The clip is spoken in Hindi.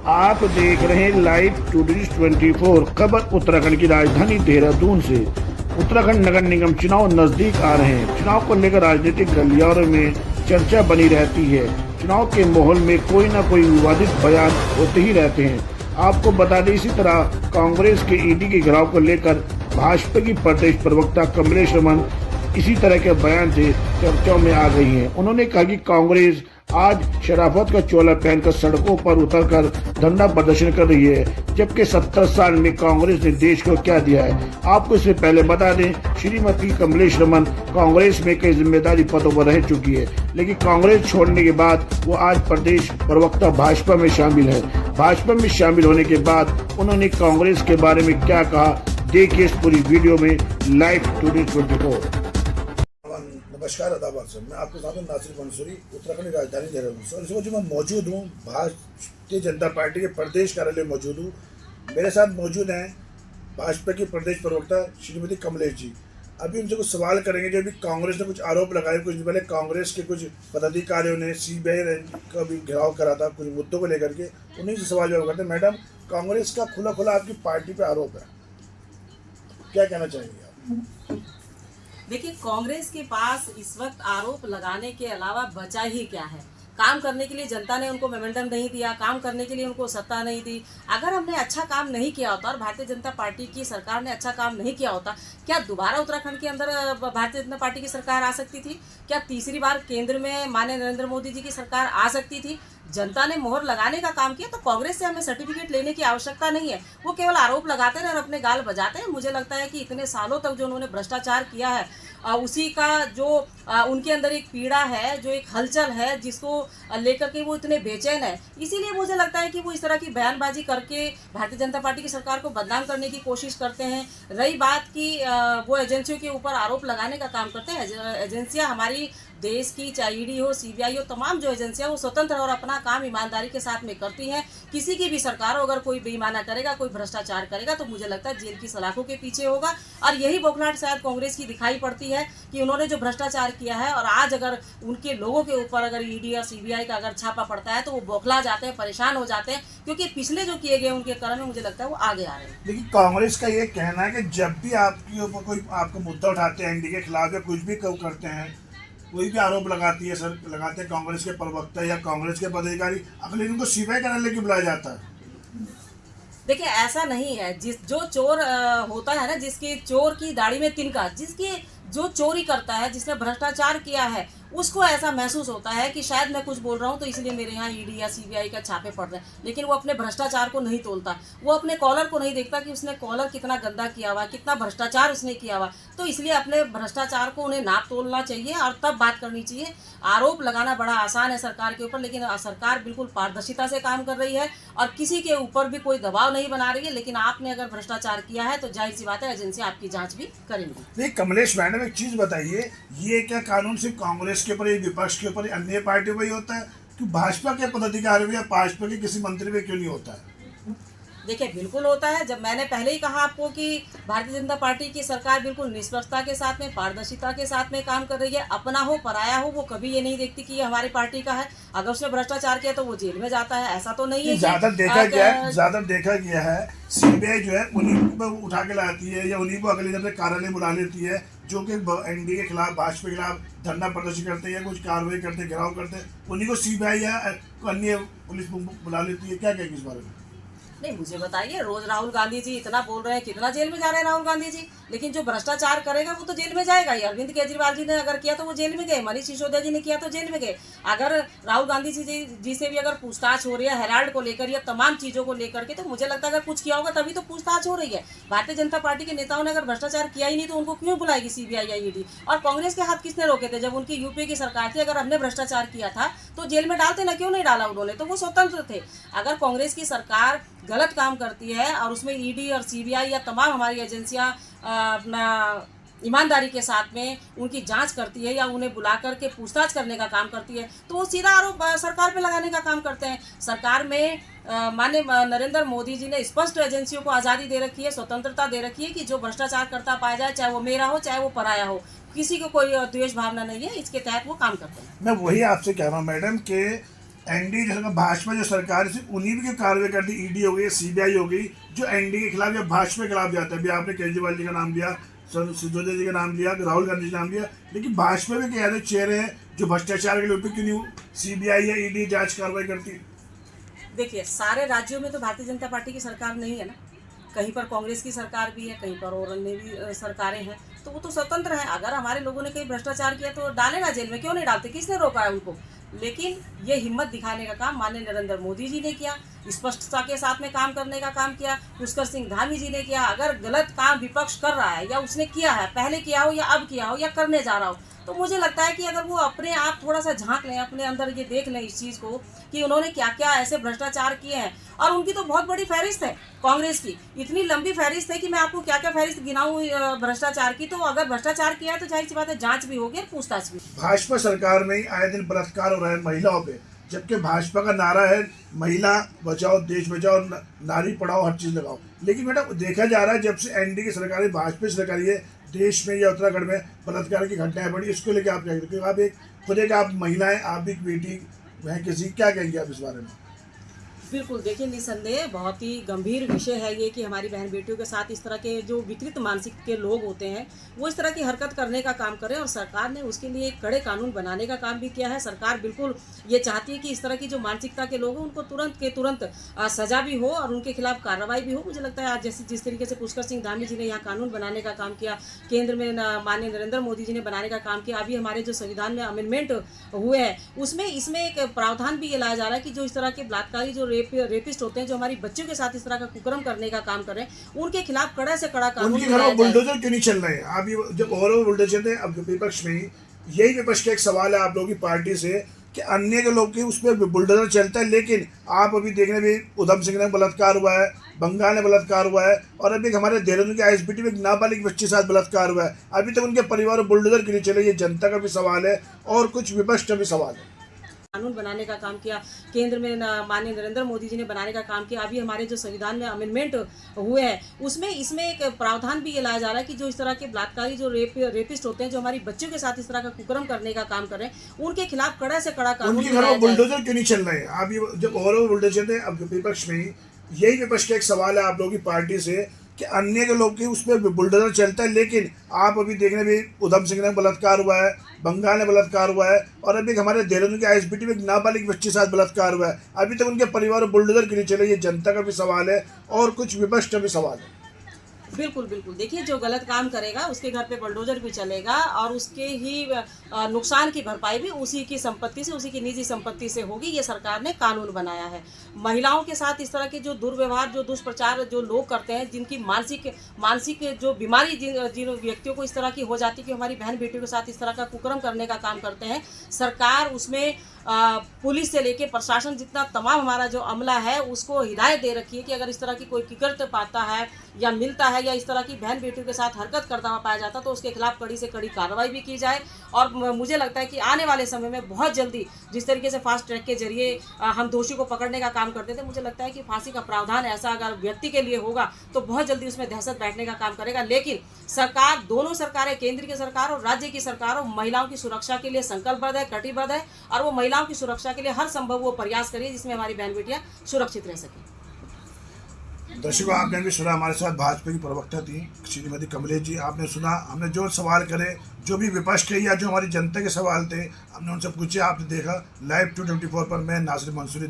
आप देख रहे हैं लाइव टुडेज 24 खबर उत्तराखंड की राजधानी देहरादून से। उत्तराखंड नगर निगम चुनाव नजदीक आ रहे हैं। चुनाव को लेकर राजनीतिक गलियारों में चर्चा बनी रहती है। चुनाव के माहौल में कोई न कोई विवादित बयान होते ही रहते हैं। आपको बता दें, इसी तरह कांग्रेस के ईडी के घेराव को लेकर भाजपा की प्रदेश प्रवक्ता कमलेश रमन इसी तरह के बयान से चर्चाओं में आ गई हैं। उन्होंने कहा कि कांग्रेस आज शराफत का चोला पहनकर सड़कों पर उतरकर धरना प्रदर्शन कर रही है, जबकि 70 साल में कांग्रेस ने देश को क्या दिया है। आपको इससे पहले बता दें, श्रीमती कमलेश रमन कांग्रेस में कई जिम्मेदारी पदों पर रह चुकी है, लेकिन कांग्रेस छोड़ने के बाद वो आज प्रदेश प्रवक्ता भाजपा में शामिल है। भाजपा में शामिल होने के बाद उन्होंने कांग्रेस के बारे में क्या कहा, देखिए इस पूरी वीडियो में लाइव टुडे 24। नमस्कार, आदाब सर। मैं आपके साथ हूं नासिर मंसूरी, उत्तराखंड की राजधानी देहरादून से। और इस वक्त मैं मौजूद हूं भारतीय जनता पार्टी के प्रदेश कार्यालय मौजूद हूं। मेरे साथ मौजूद हैं भाजपा की प्रदेश प्रवक्ता श्रीमती कमलेश जी। अभी उनसे कुछ सवाल करेंगे। जो अभी कांग्रेस ने कुछ आरोप लगाए, कुछ दिन पहले कांग्रेस के कुछ पदाधिकारियों ने सीबीआई का भी घेराव करा था कुछ मुद्दों को लेकर के। उन्हीं से सवाल जवाब करते हैं। मैडम, कांग्रेस का खुला खुला आपकी पार्टी पर आरोप है, क्या कहना चाहेंगे आप? देखिए, कांग्रेस के पास इस वक्त आरोप लगाने के अलावा बचा ही क्या है। काम करने के लिए जनता ने उनको मोमेंटम नहीं दिया, काम करने के लिए उनको सत्ता नहीं दी। अगर हमने अच्छा काम नहीं किया होता और भारतीय जनता पार्टी की सरकार ने अच्छा काम नहीं किया होता, क्या दोबारा उत्तराखंड के अंदर भारतीय जनता पार्टी की सरकार आ सकती थी? क्या तीसरी बार केंद्र में माननीय नरेंद्र मोदी जी की सरकार आ सकती थी? जनता ने मोहर लगाने का काम किया, तो कांग्रेस से हमें सर्टिफिकेट लेने की आवश्यकता नहीं है। वो केवल आरोप लगाते हैं और अपने गाल बजाते हैं। मुझे लगता है कि इतने सालों तक जो उन्होंने भ्रष्टाचार किया है, उसी का जो उनके अंदर एक पीड़ा है, जो एक हलचल है, जिसको लेकर के वो इतने बेचैन है। इसीलिए मुझे लगता है कि वो इस तरह की बयानबाजी करके भारतीय जनता पार्टी की सरकार को बदनाम करने की कोशिश करते हैं। रही बात की वो एजेंसियों के ऊपर आरोप लगाने का काम करते हैं। एजेंसियां हमारी देश की, चाहे ईडी हो, सीबीआई हो, तमाम जो एजेंसियां वो स्वतंत्र और अपना काम ईमानदारी के साथ में करती हैं। किसी की भी सरकार हो, अगर कोई बेईमाना करेगा, कोई भ्रष्टाचार करेगा, तो मुझे लगता है जेल की सलाखों के पीछे होगा। और यही बौखलाहट शायद कांग्रेस की दिखाई पड़ती है कि उन्होंने जो भ्रष्टाचार किया है और आज अगर उनके लोगों के ऊपर अगर ईडी और सीबीआई का अगर छापा पड़ता है तो वो बौखला जाते हैं, परेशान हो जाते हैं, क्योंकि पिछले जो किए गए उनके कर्म में मुझे लगता है वो आगे आ रहे हैं। लेकिन कांग्रेस का ये कहना है कि जब भी आपके ऊपर कोई आपका मुद्दा उठाते हैं, एनडी के खिलाफ या कुछ भी करते हैं, कोई भी आरोप लगाती है सर, लगाते हैं कांग्रेस के प्रवक्ता या कांग्रेस के पदाधिकारी, अगले दिन उनको सीबीआई कार्यालय क्यों बुलाया जाता है? देखिए, ऐसा नहीं है। जो चोर होता है ना, जिसकी चोर की दाढ़ी में तिनका, जिसकी जो चोरी करता है, जिसने भ्रष्टाचार किया है, उसको ऐसा महसूस होता है कि शायद मैं कुछ बोल रहा हूँ तो इसलिए मेरे यहाँ ईडी या सीबीआई का छापे पड़ रहे हैं। लेकिन वो अपने भ्रष्टाचार को नहीं तोलता, वो अपने कॉलर को नहीं देखता कि उसने कॉलर कितना गंदा किया हुआ, कितना भ्रष्टाचार उसने किया हुआ। तो इसलिए अपने भ्रष्टाचार को उन्हें नाप तोलना चाहिए और तब बात करनी चाहिए। आरोप लगाना बड़ा आसान है सरकार के ऊपर, लेकिन सरकार बिल्कुल पारदर्शिता से काम कर रही है और किसी के ऊपर भी कोई दबाव नहीं बना रही है। लेकिन आपने अगर भ्रष्टाचार किया है तो जाहिर सी बात है एजेंसियां आपकी जांच भी करेंगी। नहीं कमलेश मैडम, एक चीज बताइए, ये क्या कानून सिर्फ कांग्रेस के ऊपर, विपक्ष के ऊपर, अन्य पार्टियों पर ही होता है कि भाजपा के पदाधिकारी या भाजपा के किसी मंत्री पे क्यों नहीं होता है? देखिए, बिल्कुल होता है। जब मैंने पहले ही कहा आपको कि भारतीय जनता पार्टी की सरकार बिल्कुल निष्पक्षता के साथ में, पारदर्शिता के साथ में काम कर रही है। अपना हो पराया हो, वो कभी ये नहीं देखती कि ये हमारी पार्टी का है। अगर उसने भ्रष्टाचार किया तो वो जेल में जाता है, ऐसा तो नहीं है। ज्यादा देखा गया है सीबीआई जो है उन्हीं को उठा के लाती है या उन्हीं को अगले दिन कार्यालय बुला लेती है, जो कि एनडी के खिलाफ, भाजपा के खिलाफ धरना प्रदर्शन करते हैं या कुछ कार्रवाई करते हैं, घेराव करते हैं, उन्हीं को सीबीआई या अन्य पुलिस बुला लेती है। क्या कहेंगे इस बारे में? नहीं, मुझे बताइए, रोज राहुल गांधी जी इतना बोल रहे हैं, कितना जेल में जा रहे हैं राहुल गांधी जी? लेकिन जो भ्रष्टाचार करेगा वो तो जेल में जाएगा ही। अरविंद केजरीवाल जी ने अगर किया तो वो जेल में गए, मनीष सिसोदिया जी ने किया तो जेल में गए। अगर राहुल गांधी जी से भी अगर पूछताछ हो रही है हेराल्ड को लेकर या तमाम चीज़ों को लेकर के, तो मुझे लगता है अगर कुछ किया होगा तभी तो पूछताछ हो रही है। भारतीय जनता पार्टी के नेताओं ने अगर भ्रष्टाचार किया ही नहीं तो उनको क्यों बुलाएगी सीबीआई या ईडी? और कांग्रेस के हाथ किसने रोके थे? जब उनकी यूपीए की सरकार थी, अगर हमने भ्रष्टाचार किया था तो जेल में डालते ना, क्यों नहीं डाला उन्होंने? तो वो स्वतंत्र थे। अगर कांग्रेस की सरकार गलत काम करती है और उसमें ईडी और सीबीआई या तमाम हमारी एजेंसियां अपना ईमानदारी के साथ में उनकी जांच करती है या उन्हें बुला करके पूछताछ करने का काम करती है, तो वो सीधा आरोप सरकार पे लगाने का काम करते हैं। सरकार में माननीय नरेंद्र मोदी जी ने स्पष्ट एजेंसियों को आज़ादी दे रखी है, स्वतंत्रता दे रखी है कि जो भ्रष्टाचार करता पाया जाए, चाहे वो मेरा हो चाहे वो पराया हो, किसी को कोई द्वेष भावना नहीं है, इसके तहत वो काम करते हैं। मैं वही आपसे कह रहा हूँ मैडम कि एनडीए जो भाजपा जो सरकार है सिर्फ उन्हीं की कार्रवाई करती, ईडी हो गई, सीबीआई हो गई, जो एनडीए के खिलाफ या भाजपा के खिलाफ जाता है। अभी आपने केजरीवाल जी का नाम लिया, सिसोदिया जी का नाम लिया, राहुल गांधी जी का नाम लिया, लेकिन भाजपा में क्या ऐसे चेहरे हैं जो भ्रष्टाचार के लिए, क्यों नहीं सीबीआई या ईडी जांच कार्रवाई करती है? देखिए, सारे राज्यों में तो भारतीय जनता पार्टी की सरकार नहीं है ना, कहीं पर कांग्रेस की सरकार भी है, कहीं पर और अन्य भी सरकारें हैं, तो वो तो स्वतंत्र हैं। अगर हमारे लोगों ने कहीं भ्रष्टाचार किया तो डाले ना जेल में, क्यों नहीं डालते, किसने रोका है उनको? लेकिन ये हिम्मत दिखाने का काम माननीय नरेंद्र मोदी जी ने किया, स्पष्टता के साथ में काम करने का काम किया, पुष्कर सिंह धामी जी ने किया। अगर गलत काम विपक्ष कर रहा है या उसने किया है, पहले किया हो या अब किया हो या करने जा रहा हो, तो मुझे लगता है कि अगर वो अपने आप थोड़ा सा झांक लें, अपने अंदर ये देख लें इस चीज़ को कि उन्होंने क्या क्या ऐसे भ्रष्टाचार किए हैं। और उनकी तो बहुत बड़ी फहरिस्त है कांग्रेस की, इतनी लंबी फहरिस्त है कि मैं आपको क्या क्या फहरिस्त गिनाऊं भ्रष्टाचार की। तो अगर भ्रष्टाचार किया है तो जाहिर सी बात है जांच भी होगी और पूछताछ भी। भाजपा सरकार में आए दिन बलात्कार हो रहा है महिलाओं पे, जबकि भाजपा का नारा है महिला बचाओ देश बचाओ, नारी पढ़ाओ, हर चीज़ लगाओ। लेकिन मैडम देखा जा रहा है जब से एनडीए की सरकार है, भाजपा की सरकार है, देश में या उत्तराखंड में बलात्कार की घटनाएं बढ़ी, इसको लेकर आप क्या कहते हैं? आप एक खुद एक आप महिला हैं, आप भी एक बेटी हैं किसी, क्या कहेंगे आप इस बारे में? बिल्कुल, देखिए, निसंदेह बहुत ही गंभीर विषय है ये कि हमारी बहन बेटियों के साथ इस तरह के जो विकृत मानसिक के लोग होते हैं वो इस तरह की हरकत करने का काम करें। और सरकार ने उसके लिए कड़े कानून बनाने का काम भी किया है। सरकार बिल्कुल ये चाहती है कि इस तरह की जो मानसिकता के लोग हैं उनको तुरंत के तुरंत सजा भी हो और उनके खिलाफ कार्रवाई भी हो। मुझे लगता है आज जैसे जिस तरीके से पुष्कर सिंह धामी जी ने यहाँ कानून बनाने का काम किया, केंद्र में माननीय नरेंद्र मोदी जी ने बनाने का काम किया, अभी हमारे जो संविधान में अमेंडमेंट हुए हैं उसमें इसमें एक प्रावधान भी ये लाया जा रहा है कि जो इस तरह के बलात्कारी जो रेपिस्ट होते हैं, जो हमारी बच्चियों के साथ इस तरह का कुकर्म करने का काम कर रहे हैं, उनके खिलाफ कड़ा से कड़ा कानून उनके घर बुलडोजर क्यों नहीं चल रहे हैं? आप ये जब और बुलडोजर थे, अब विपक्ष में यही विपक्ष का एक सवाल है आप लोगों की पार्टी से कि अन्य के लोग की उस पर बुलडोजर चलता है, लेकिन आप अभी देखने भी उधम सिंह ने बलात्कार हुआ है, बंगाल में बलात्कार हुआ है, और अभी हमारे देहरादून के आईएसबीटी में एक नाबालिग बच्ची के साथ बलात्कार हुआ है। अभी तक उनके परिवार बुलडोजर क्यों नहीं चले? ये जनता का भी सवाल है और कुछ विपक्ष का भी सवाल है। कानून बनाने का काम किया, केंद्र में माननीय नरेंद्र मोदी जी ने बनाने का काम किया, अभी हमारे जो संविधान में अमेंडमेंट हुए हैं उसमें इसमें एक प्रावधान भी ये लाया जा रहा है कि जो इस तरह के बलात्कारी जो रेपिस्ट होते हैं, जो हमारी बच्चियों के साथ इस तरह का कुकर्म करने का काम कर रहे हैं, उनके खिलाफ कड़ा से कड़ा कानून उनके घर बुलडोजर क्यों नहीं चल रहे हैं? आप ये जब और बुलडोजर थे, अब विपक्ष में यही विपक्ष का एक सवाल है आप लोगों की पार्टी से कि अन्य के लोग की उस पर बुलडोजर चलता है, लेकिन आप अभी देखने भी उधम सिंह ने बलात्कार हुआ है, बंगाल में बलात्कार हुआ है, और अभी हमारे देहरादून के आईएसबीटी में एक नाबालिग बच्ची के साथ बलात्कार हुआ है। अभी तक उनके परिवार बुलडोजर क्यों नहीं चले? ये जनता का भी सवाल है और कुछ विपक्ष का भी सवाल है। बिल्कुल बिल्कुल, देखिए, जो गलत काम करेगा उसके घर पे बुलडोजर भी चलेगा और उसके ही नुकसान की भरपाई भी उसी की संपत्ति से, उसी की निजी संपत्ति से होगी। ये सरकार ने कानून बनाया है। महिलाओं के साथ इस तरह के जो दुर्व्यवहार, जो दुष्प्रचार जो लोग करते हैं, जिनकी मानसिक जो बीमारी जिन व्यक्तियों को इस तरह की हो जाती है कि हमारी बहन बेटियों के साथ इस तरह का कुकर्म करने का काम करते हैं, सरकार उसमें पुलिस से लेके प्रशासन जितना तमाम हमारा जो अमला है उसको हिदायत दे रखी है कि अगर इस तरह की कोई किकरत पाता है या मिलता है या इस तरह की बहन बेटियों के साथ हरकत करता हुआ पाया जाता तो उसके खिलाफ कड़ी से कड़ी कार्रवाई भी की जाए। और मुझे लगता है कि आने वाले समय में बहुत जल्दी, जिस तरीके से फास्ट ट्रैक के जरिए हम दोषी को पकड़ने का काम करते थे, मुझे लगता है कि फांसी का प्रावधान ऐसा अगर व्यक्ति के लिए होगा तो बहुत जल्दी उसमें दहशत बैठने का काम करेगा। लेकिन सरकार, दोनों सरकारें, केंद्र की सरकार और राज्य की सरकार, महिलाओं की सुरक्षा के लिए संकल्पबद्ध है, कटिबद्ध है, और वो महिलाओं की सुरक्षा के लिए हर संभव वो प्रयास करिए जिसमें हमारी बहन बेटियां सुरक्षित रह सकें। दर्शकों, आपने भी सुना, हमारे साथ भाजपा की प्रवक्ता थी श्रीमती कमलेश जी। आपने सुना, हमने जो सवाल करे, जो भी विपक्ष के या जो हमारी जनता के सवाल थे, हमने उनसे पूछे, आपने देखा। लाइव 224 पर मैं नासिर मंसूरी।